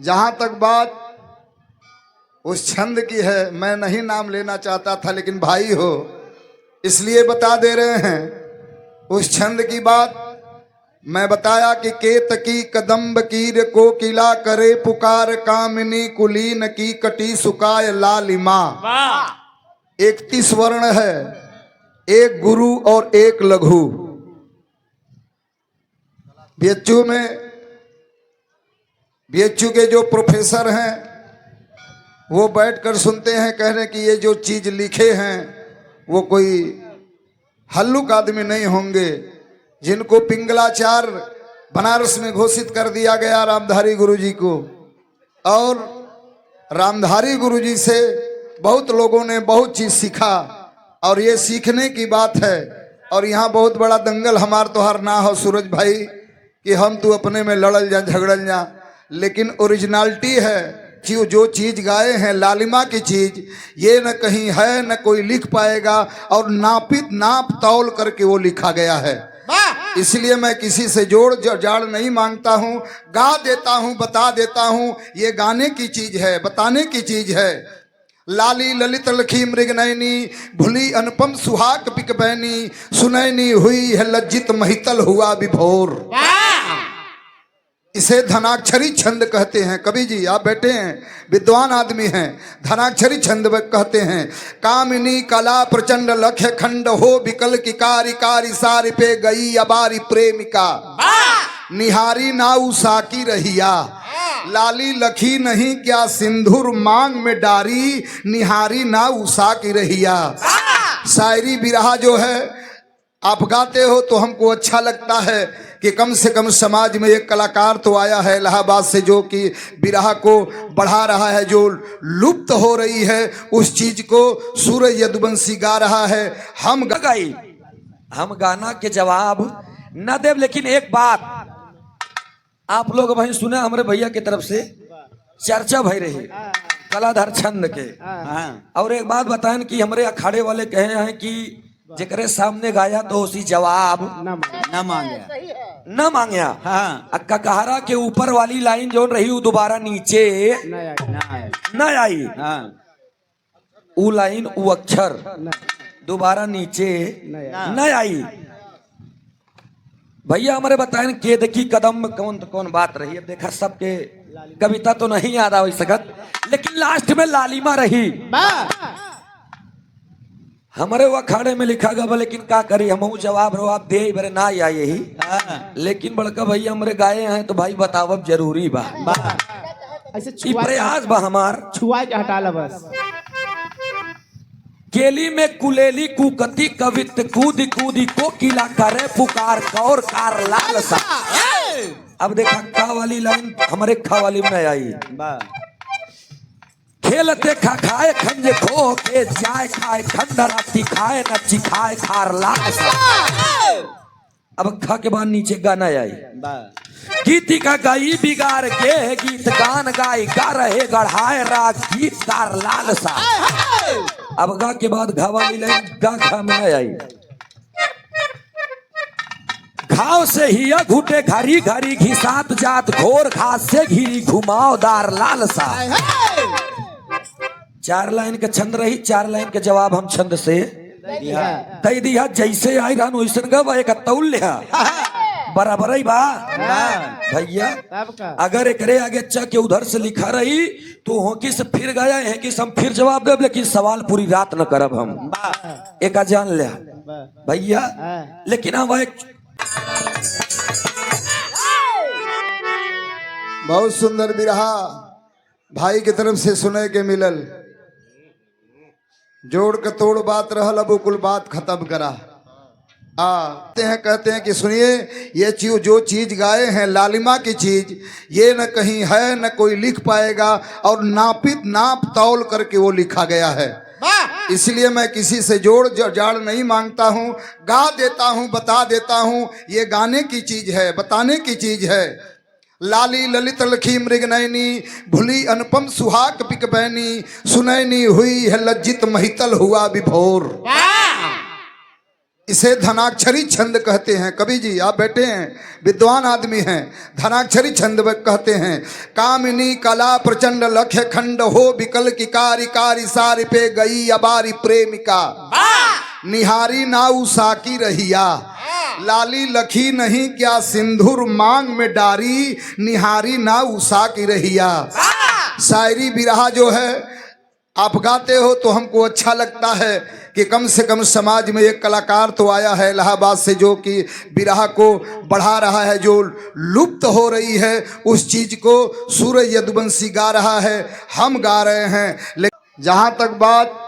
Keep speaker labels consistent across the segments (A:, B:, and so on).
A: जहां तक बात उस छंद की है, मैं नहीं नाम लेना चाहता था, लेकिन भाई हो इसलिए बता दे रहे हैं। उस छंद की बात मैं बताया कि केतकी कदम्ब कीर कोकिला करे पुकार कामिनी कुलीन की कटी सुकाय लालिमा। 31 वर्ण है, एक गुरु और एक लघु। बीएचयू में बीएचयू के जो प्रोफेसर हैं वो बैठकर सुनते हैं, कह रहे कि ये जो चीज लिखे हैं वो कोई हल्लुक आदमी नहीं होंगे, जिनको पिंगलाचार बनारस में घोषित कर दिया गया रामधारी गुरुजी को। और रामधारी गुरुजी से बहुत लोगों ने बहुत चीज सीखा और ये सीखने की बात है। और यहाँ बहुत बड़ा दंगल हमार तोहार ना हो सूरज भाई कि हम तू अपने में लड़ल जा झगड़ल जा, लेकिन ओरिजिनलिटी है। जो चीज गाए हैं लालिमा की चीज, ये न कहीं है न कोई लिख पाएगा, और नाप तौल करके वो लिखा गया है। इसलिए मैं किसी से जोड़ जाड़ नहीं मांगता हूँ, गा देता हूँ, बता देता हूँ। ये गाने की चीज है, बताने की चीज है। लाली ललित लखी मृगनयनी भूली अनुपम सुहाग पिक बैनी, सुनैनी हुई है लज्जित महितल हुआ विभोर। इसे धनाक्षरी छंद कहते हैं। कवि जी आप बैठे हैं, विद्वान आदमी हैं, धनाक्षरी छंद कहते हैं। कामिनी कला प्रचंड लक्ष्य खंड हो विकल की कारी कारी सारी पे गई अबारी प्रेमिका, निहारी नाउ साकी रहिया, लाली लखी नहीं क्या सिंधुर मांग में डारी, निहारी नाउ साकी रहिया। शायरी बिरहा जो है आप गाते हो तो हमको अच्छा लगता है कि कम से कम समाज में एक कलाकार तो आया है इलाहाबाद से, जो कि बिरहा को बढ़ा रहा है, जो लुप्त हो रही है उस चीज को सूरज यदुवंशी गा रहा है। हम
B: गाई, हम गाना के जवाब न देव, लेकिन एक बात आप लोग भाई सुने, हमारे भैया की तरफ से चर्चा भई रही कलाधर छंद के। और एक बात बताएं कि हमारे अखाड़े वाले कहे हैं कि जेकरे सामने गाया तो उसी जवाब न मांगया।
C: हाँ।
B: अक्का कहारा के ऊपर वाली लाइन जो रही वो दोबारा नीचे न आई।
C: हाँ।
B: वो लाइन वो अक्षर दोबारा नीचे न आई। भैया हमारे बताएं केतकी कदम कौन बात रही। अब देखा सबके कविता तो नहीं याद आ सकत, लेकिन लास्ट में लालिमा रही। हमारे वो अखाड़े में लिखा गया, लेकिन का करी हम जवाब रो आप दे बरे ना या यही। लेकिन बड़का भैया हमारे गाये हैं तो भाई बतावब जरूरी बा।
C: ऐसे
B: प्रयास बा हमार
C: छुआ के हटा ला बस।
B: केली में कुलेली कुकती कवित कूदी कूदी को किला करे पुकार कौर कार लाल सा। अब देखा खा वाली लाइन हमारे खा वाली में आई। खेलते खा खाए खंजे खो के जाए खाए खंडराती खाए नच्ची खाए खार लाल सा। अब खा के बाद नीचे गाना आई। गीती का गाई बिगाड़ के गीत गान गाई गा रहे गढ़ाए राग गीत कार लाल सा। अब गा के बाद घा वाली लाइन गा खा में आई। घाव से ही घुटे घरी घरी घिसात जात घोर घास से घिरी घुमावदार लाल सा। 4 लाइन के छंद रही, 4 लाइन के जवाब हम छंद से दे दिया। जैसे आई रहन वैसन गा एक तौल लिया बराबर ही बा भैया। अगर एकरे आगे अच्छा के उधर से लिखा रही तो होकी से फिर गया है कि हम फिर जवाब देव, लेकिन सवाल पूरी रात न करब हम। एक जान लिया भैया। लेकिन हम एक
A: बहुत सुंदर बिरहा भाई की तरफ से सुने के मिलल। जोड़ के तोड़ बात रहल, अब कुल बात खत्म करा। कहते हैं कि सुनिए, ये जो चीज गाए हैं लालिमा की चीज, ये न कहीं है न कोई लिख पाएगा, और नाप तौल करके वो लिखा गया है। इसलिए मैं किसी से जोड़ जाड़ नहीं मांगता हूँ, गा देता हूँ, बता देता हूँ। ये गाने की चीज है, बताने की चीज है। लाली ललित लखी मृगनयनी भूली अनुपम सुहाग पिक बैनी, सुनैनी हुई है लज्जित महितल हुआ विभोर। इसे धनाक्षरी छंद कहते हैं। कवि जी आप बैठे हैं, विद्वान आदमी हैं, धनाक्षरी छंद कहते हैं। कामिनी कला प्रचंड लक्ष्य खंड हो विकल की कारी कारी सारी पे गई अबारी प्रेमिका। निहारी ना उषा की रहिया, लाली लखी नहीं क्या सिंदूर मांग में डारी, निहारी ना उषा की रहिया। शायरी बिरहा जो है आप गाते हो तो हमको अच्छा लगता है कि कम से कम समाज में एक कलाकार तो आया है इलाहाबाद से जो कि बिरहा को बढ़ा रहा है, जो लुप्त हो रही है उस चीज को सूरज यदुवंशी गा रहा है, हम गा रहे हैं। लेकिन जहां तक बात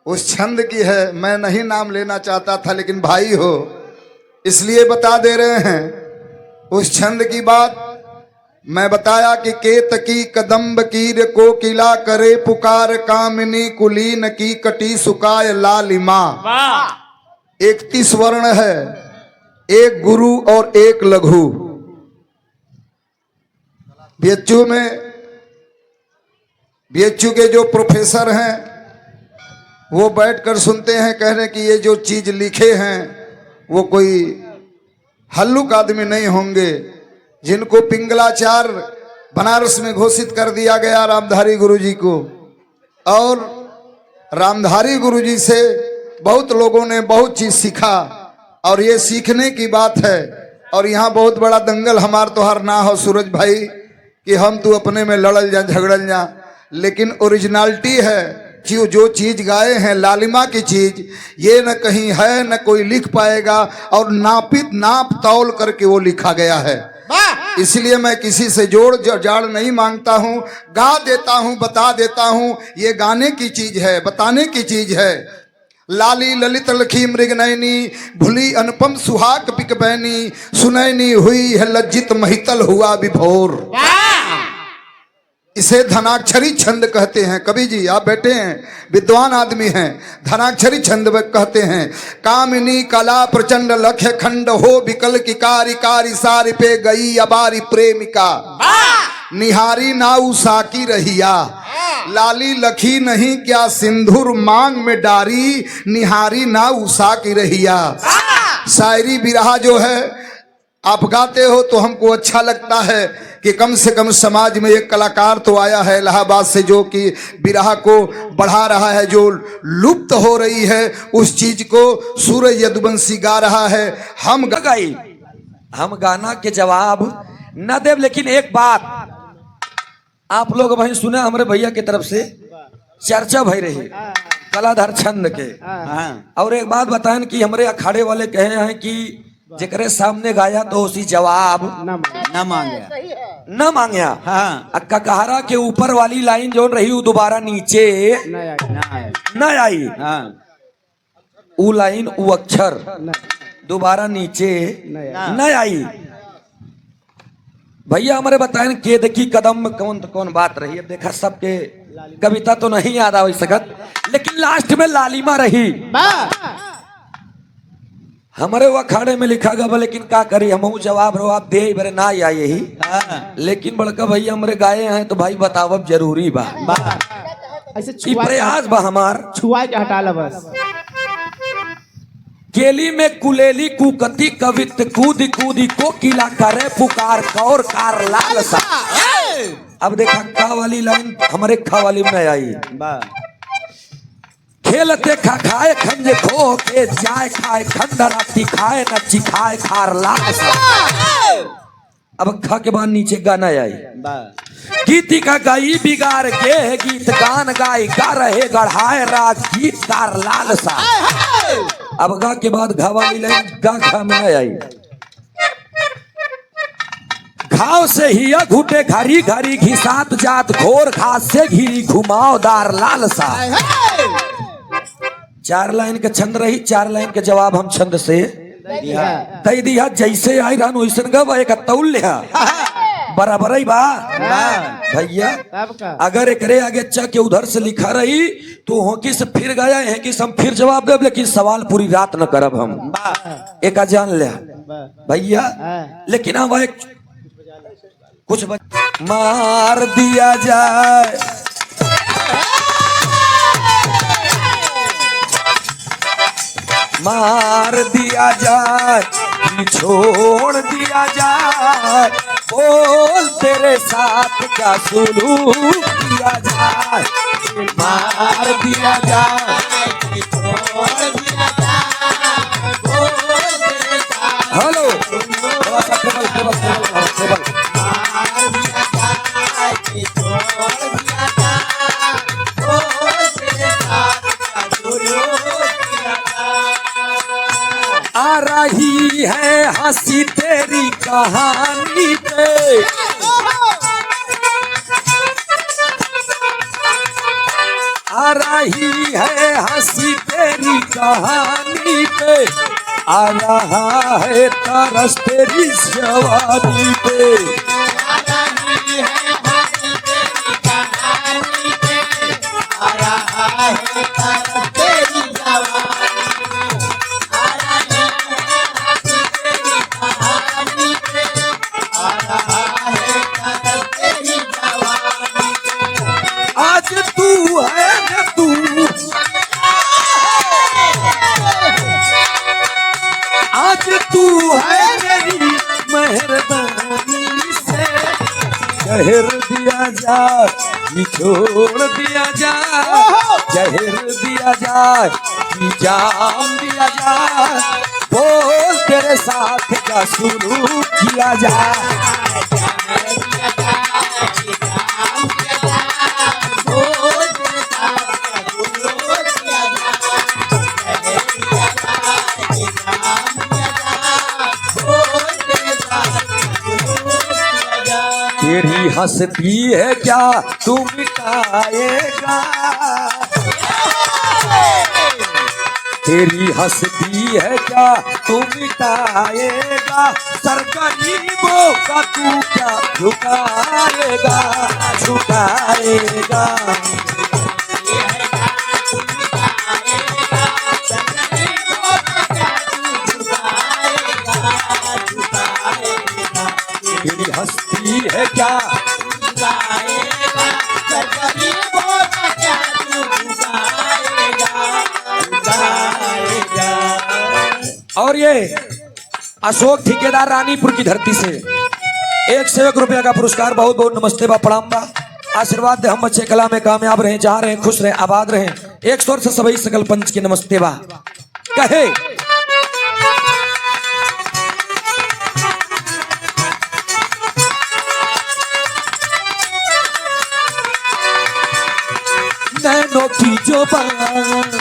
A: उस छंद की है, मैं नहीं नाम लेना चाहता था लेकिन भाई हो इसलिए बता दे रहे हैं। उस छंद की बात मैं बताया कि केतकी कदम्ब कीर को किला करे पुकार, कामिनी कुलीन की कटी सुकाय लालिमा। 31 वर्ण है, एक गुरु और एक लघु। बीएचयू में बीएचयू के जो प्रोफेसर हैं वो बैठकर सुनते हैं, कह रहे हैं कि ये जो चीज लिखे हैं वो कोई हल्लुक आदमी नहीं होंगे, जिनको पिंगलाचार बनारस में घोषित कर दिया गया रामधारी गुरुजी को। और रामधारी गुरुजी से बहुत लोगों ने बहुत चीज सीखा और ये सीखने की बात है। और यहाँ बहुत बड़ा दंगल हमार तोहार ना हो सूरज भाई कि हम तू अपने में लड़ल जा झगड़ल जा, लेकिन ओरिजिनलिटी है। जो चीज गाए हैं लालिमा की चीज, ये न कहीं है न कोई लिख पाएगा और नाप तौल करके वो लिखा गया है। इसलिए मैं किसी से जोड़ जाड़ नहीं मांगता हूँ, गा देता हूँ, बता देता हूँ। ये गाने की चीज है, बताने की चीज है। लाली ललित लखी मृग नयनी, भूली अनुपम सुहाग पिक बैनी, सुनैनी हुई है लज्जित महितल हुआ विभोर। इसे धनाक्षरी छंद कहते हैं। कवि जी आप बैठे हैं, विद्वान आदमी हैं, धनाक्षरी छंद कहते हैं। कामिनी कला प्रचंड लक्ष्य खंड हो विकल की कारी कारी सारी पे गई अबारी प्रेमिका। निहारी ना उषा की रहिया, लाली लखी नहीं क्या सिंदूर मांग में डारी, निहारी ना उषा की रहिया। शायरी बिरहा जो है आप गाते हो तो हमको अच्छा लगता है कि कम से कम समाज में एक कलाकार तो आया है इलाहाबाद से जो कि बिरहा को बढ़ा रहा है, जो लुप्त हो रही है उस चीज को सूरज यदुवंशी गा रहा है। हम
B: गाई, हम गाना के जवाब न देव, लेकिन एक बात आप लोग वहीं सुना, हमारे भैया की तरफ से चर्चा भई रही कलाधर छंद के। और एक बात बताएं कि हमारे अखाड़े वाले कहे हैं कि जेकरे सामने गाया तो उसी जवाब न मांगया।
C: हाँ।
B: अक्का कहारा के ऊपर वाली लाइन जो रही वो दोबारा नीचे न आई। वो लाइन वो अक्षर दोबारा नीचे न आई। भैया हमारे बताएं केतकी कदम कौन बात रही। अब देखा सबके कविता तो नहीं याद आ सकत, लेकिन लास्ट में लालिमा रही। हमारे वो अखाड़े में लिखा गया, लेकिन का करी हम जवाब रो आप दे बरे ना या यही। लेकिन बड़का भैया हमारे गाये हैं तो भाई बतावब जरूरी बा।
C: ऐसे
B: प्रयास बा हमार
C: छुआ के हटा ला बस।
B: केली में कुलेली कुकती कवित कूदी कूदी को किला करे पुकार कौर कार लाल सा। अब देखा खा वाली लाइन हमारे खा वाली में आई। खेलते खा खाए खंज खो के जाए खाए खंडराती खाए नची खाए खार लाल सा। अब खा के बाद नीचे गाना आई। गीती का गाई बिगाड़ के गीत गान गाई गा रहे गढ़ाए राज गीत कार लाल सा। अब गा के बाद घा वाली लाइन गा खा में आई। घाव से ही घुटे घरी घरी घिसात जात घोर घास से घिरी घुमावदार लाल सा। 4 लाइन के छंद रही, 4 लाइन के जवाब हम छंद से तई दिया। जैसे आई रहन वैसन गवा एक तौल लिया बराबर ही बा भैया। अगर एकरे आगे अच्छा के उधर से लिखा रही तो होकी से फिर गया है कि हम फिर जवाब देव, लेकिन सवाल पूरी रात न करब हम। एक जान ले भैया, लेकिन हम एक कुछ मार दिया जाए मार दिया जाए कि छोड़ दिया जाए, बोल तेरे साथ क्या सुलूक किया जाए। मार दिया जाए कि छोड़ दिया जाए, बोल तेरे साथ। हेलो थोड़ा सा टेबल टेबल टेबल टेबल। मार दिया जाए कि छोड़ दिया जाए, बोल तेरे साथ क्या सुलूक किया जाए। आ रही है हंसी तेरी कहानी पे, आ रही है हंसी तेरी कहानी पे, आ रहा है तरस तेरी जवानी पे। आ रही है हंसी तेरी कहानी पे, आ रहा है तरस तेरी जवानी पे। आ रही है हंसी तेरी कहानी पे, आ रहा है तरस तेरी जवानी पे। आज तू है न तू, आज तू है मेरी मेहरबानी से, जहर दिया जाए कि छोड़ दिया जाए, जहर दिया जाए कि जाम दिया जाए, बोल तेरे साथ क्या सुलूक किया जाए। तेरी हंसती है क्या तू मिटाएगा, तेरी हंसती है क्या तू मिटाएगा, सर गरीबों का तू क्या झुकाएगा, झुकाएगा। तेरी हंसती है क्या, और ये अशोक ठेकेदार रानीपुर की धरती से 1 रुपया का पुरस्कार। बहुत बहुत नमस्ते बा, प्रणाम बा, आशीर्वाद दे हम बच्चे कला में कामयाब रहें, जहाँ रहें खुश रहें, आबाद रहें। एक स्वर से सभी सकल पंच के नमस्ते बा। कहे नैनों की जो बात,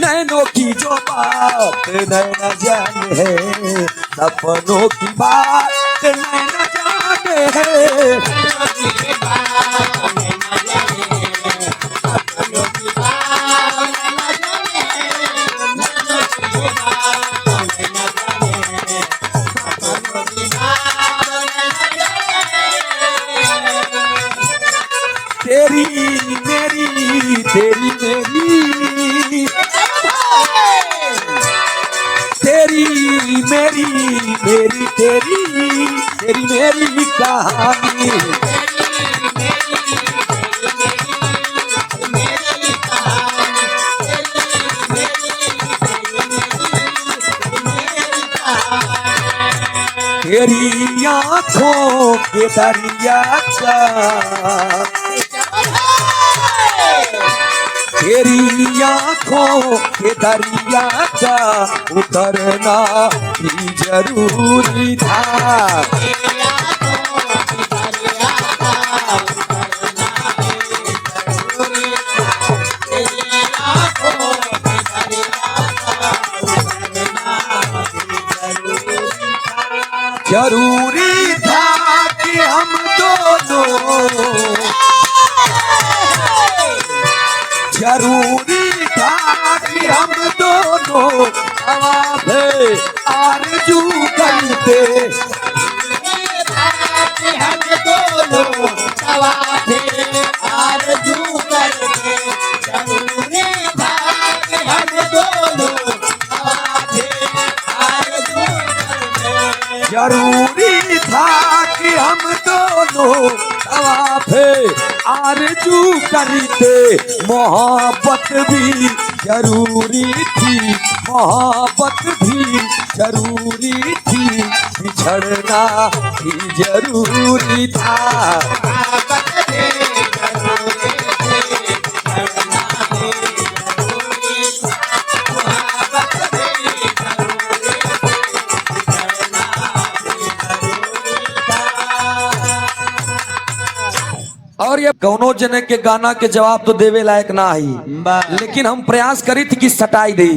B: नैनों की जो बात नैना जाने है, सपनों की बात नैना जाने है। तेरी मेरी तेरी मेरी, तेरी मेरी मेरी तेरी, तेरी मेरी कहानी। तेरी आँखों के दरिया का, तेरी आँखों के दरिया का उतरना भी जरूरी था। जरूरी था कि हम दोनों, जरूरी था कि हम दोनों आवाज़े आरज़ू करते, हम दोनों आवाज़े आरज़ू करते। जरूरी था कि हम दोनों आवाज़े आरज़ू करते, जरूरी था कि हम दोनों तवाफे आरजू करते मोहब्बत भी जरूरी थी, मोहब्बत भी जरूरी थी, बिछड़ना भी जरूरी था। और ये कौनो जने के गाना के जवाब तो देवे लायक ना ही, लेकिन हम प्रयास करी थी कि सटाई दे।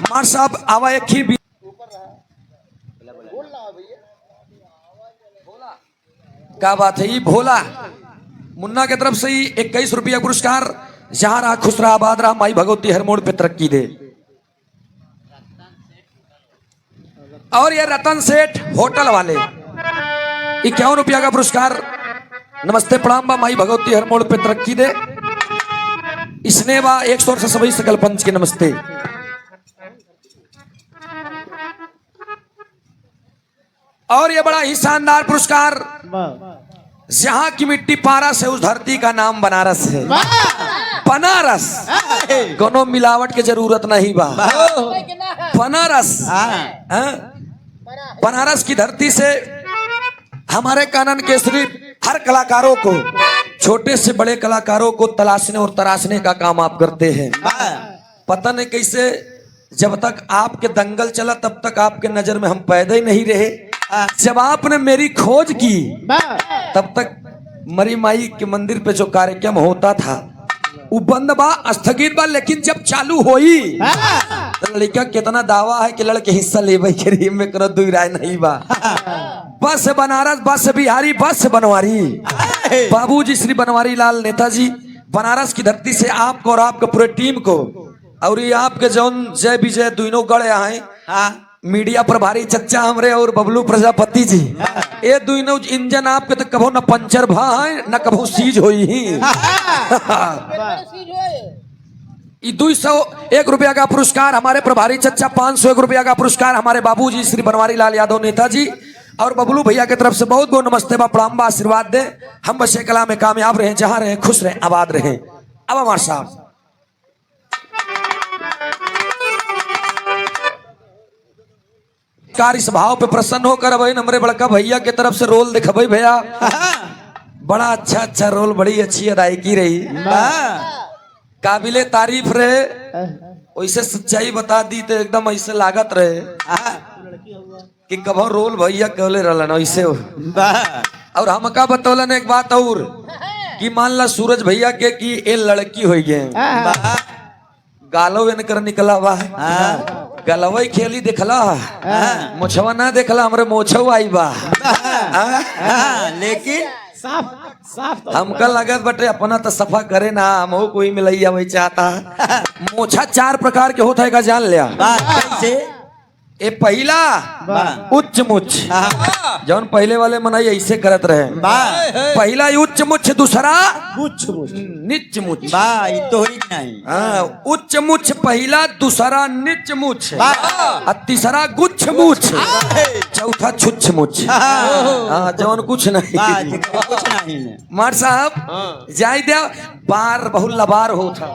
B: मार साहब आवा एक ही भी क्या बात है। ये भोला मुन्ना के तरफ से ही 21 रुपया पुरस्कार। जहां रहा खुश रहा आबाद रहा, माई भगवती हर मोड़ पे तरक्की दे। और ये रतन सेठ होटल वाले 51 रुपया का पुरस्कार। नमस्ते प्रणाम बा, माई भगवती हर मोड़ पे तरक्की दे। इसने बा 100 से सभी सकल पंच के नमस्ते। और ये बड़ा ही शानदार पुरस्कार। जहां की मिट्टी पारस है, उस धरती का नाम बनारस है। बनारस कोनो मिलावट के जरूरत नहीं बा। बनारस बनारस की धरती से हमारे कानन केसरी हर कलाकारों को, छोटे से बड़े कलाकारों को तलाशने और तराशने का काम आप करते हैं। पता नहीं कैसे जब तक आपके दंगल चला तब तक आपके नजर में हम पैदा ही नहीं रहे। जब आपने मेरी खोज की तब तक मरी माई के मंदिर पे जो कार्यक्रम होता था वो बंद बा, स्थगित बा। लेकिन जब चालू होई तो लड़का कितना दावा है कि लड़के हिस्सा ले भाई में करो, दुई राय नहीं बा। बस बनारस, बस बिहारी, बस बनवारी। बाबूजी श्री बनवारी लाल नेताजी बनारस की धरती से आपको और आपके पूरे टीम को, और ये आपके जौन जय विजय दोनों गढ़ आए, मीडिया प्रभारी चच्चा हमरे और बबलू प्रजापति जी, ये दोनों इंजन आपके तो कभो न पंचर भा है न कभो सीज होई ही। ये 201 रुपया का पुरस्कार हमारे प्रभारी चच्चा, 501 रुपया का पुरस्कार हमारे बाबूजी श्री बनवारी लाल यादव नेताजी और बबलू भैया की तरफ से बहुत बहुत नमस्ते बा, प्रणाम बा, आशीर्वाद दे। हम बच्चे कला में कामयाब रहे, जहां रहे खुश रहे, आबाद रहे। अब हमारे साहब कार इस भाव पे प्रसन्न होकर भाई हमारे बड़का भैया की तरफ से रोल दिखा भैया। बड़ा अच्छा रोल, बड़ी अच्छी अदायगी रही, काबिले तारीफ रहे। वैसे सच्चाई बता दी तो एकदम ऐसे लागत रहे कि कभो रोल भैया कहले रहलन ऐसे। और हम का बतौलन एक बात और कि मान ला सूरज भैया के कि ये लड़की हो गए, गालो इनकर निकला हुआ है, गलवई खेली देखला, मोछवा ना देखला, हमरे मोछवा आई बा। लेकिन
C: साफ साफ
B: हमका लगत बटे अपना तो सफा करे ना, हम कोई मिलैया वही चाहता। मोछा 4 प्रकार के होता है का जान लिया। ए पहला उच्च मुछ, जौन पहले वाले मनाई ऐसे करत रहे। पहला उच्च मुछ, दूसरा निच मुछ।
D: तो ही नहीं।
B: उच्च मुछ पहला, दूसरा निच मुछ, और तीसरा गुच्छ मुछ, चौथा छुच्छ मुछ। जौन कुछ नहीं।
D: कुछ नहीं।
B: मार साहब जाय दे, बार बहुत लबार होता।